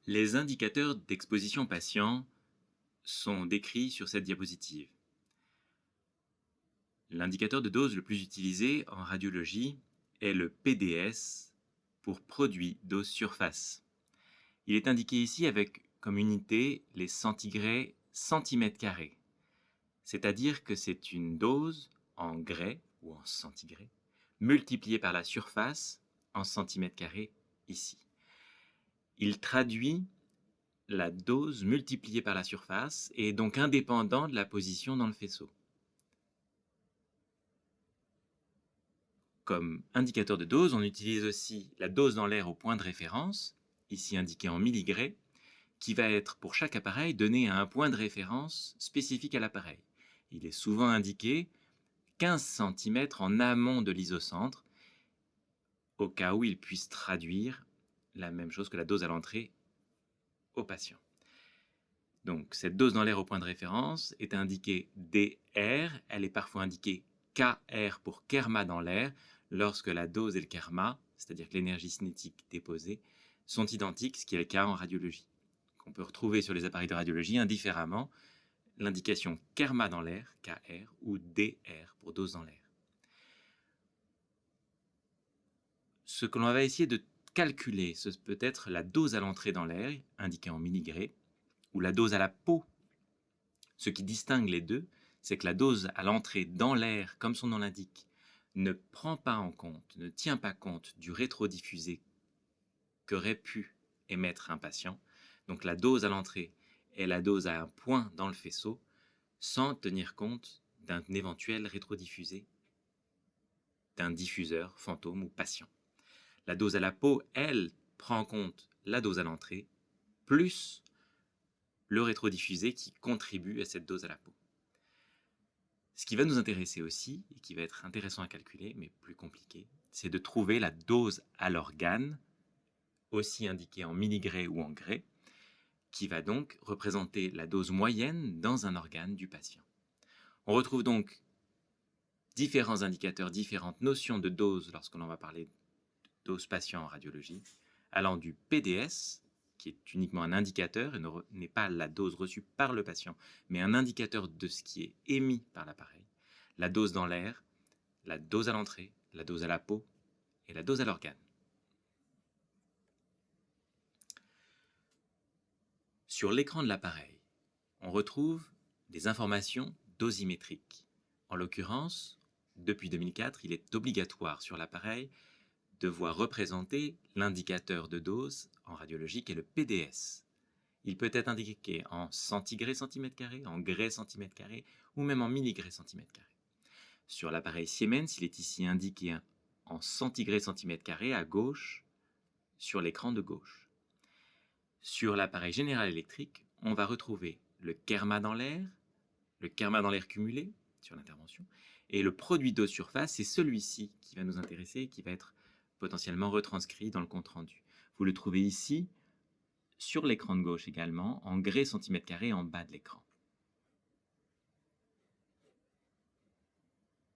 Les indicateurs d'exposition patient sont décrits sur cette diapositive. L'indicateur de dose le plus utilisé en radiologie est le PDS pour produit dose surface. Il est indiqué ici avec comme unité les centigrés centimètres carrés, c'est-à-dire que c'est une dose en grès ou en centigrés multipliée par la surface en centimètres carrés ici. Il traduit la dose multipliée par la surface et est donc indépendant de la position dans le faisceau. Comme indicateur de dose, on utilise aussi la dose dans l'air au point de référence, ici indiqué en milligrés, qui va être pour chaque appareil donné à un point de référence spécifique à l'appareil. Il est souvent indiqué 15 cm en amont de l'isocentre, au cas où il puisse traduire la même chose que la dose à l'entrée au patient. Donc, cette dose dans l'air au point de référence est indiquée DR, elle est parfois indiquée KR pour kerma dans l'air, lorsque la dose et le kerma, c'est-à-dire que l'énergie cinétique déposée, sont identiques, ce qui est le cas en radiologie. On peut retrouver sur les appareils de radiologie indifféremment l'indication kerma dans l'air, KR, ou DR pour dose dans l'air. Ce que l'on va essayer de calculer, ce peut être la dose à l'entrée dans l'air, indiquée en milligrés, ou la dose à la peau. Ce qui distingue les deux, c'est que la dose à l'entrée dans l'air, comme son nom l'indique, ne prend pas en compte, ne tient pas compte du rétrodiffusé qu'aurait pu émettre un patient. Donc la dose à l'entrée est la dose à un point dans le faisceau, sans tenir compte d'un éventuel rétrodiffusé d'un diffuseur, fantôme ou patient. La dose à la peau, elle, prend en compte la dose à l'entrée, plus le rétrodiffusé qui contribue à cette dose à la peau. Ce qui va nous intéresser aussi, et qui va être intéressant à calculer, mais plus compliqué, c'est de trouver la dose à l'organe, aussi indiquée en milligrés ou en grès, qui va donc représenter la dose moyenne dans un organe du patient. On retrouve donc différents indicateurs, différentes notions de dose lorsque l'on va parler de dose patient en radiologie, allant du PDS, qui est uniquement un indicateur et n'est pas la dose reçue par le patient, mais un indicateur de ce qui est émis par l'appareil, la dose dans l'air, la dose à l'entrée, la dose à la peau et la dose à l'organe. Sur l'écran de l'appareil, on retrouve des informations dosimétriques. En l'occurrence, depuis 2004, il est obligatoire sur l'appareil de voir représenter l'indicateur de dose en radiologie qui est le PDS. Il peut être indiqué en centigrés centimètre carré, en grès centimètre carré ou même en milligrés centimètre carré. Sur l'appareil Siemens, il est ici indiqué en centigrés centimètre carré à gauche sur l'écran de gauche. Sur l'appareil General Electric, on va retrouver le kerma dans l'air cumulé sur l'intervention, et le produit dose surface, c'est celui-ci qui va nous intéresser et qui va être potentiellement retranscrit dans le compte-rendu. Vous le trouvez ici, sur l'écran de gauche également, en grès centimètre carré en bas de l'écran.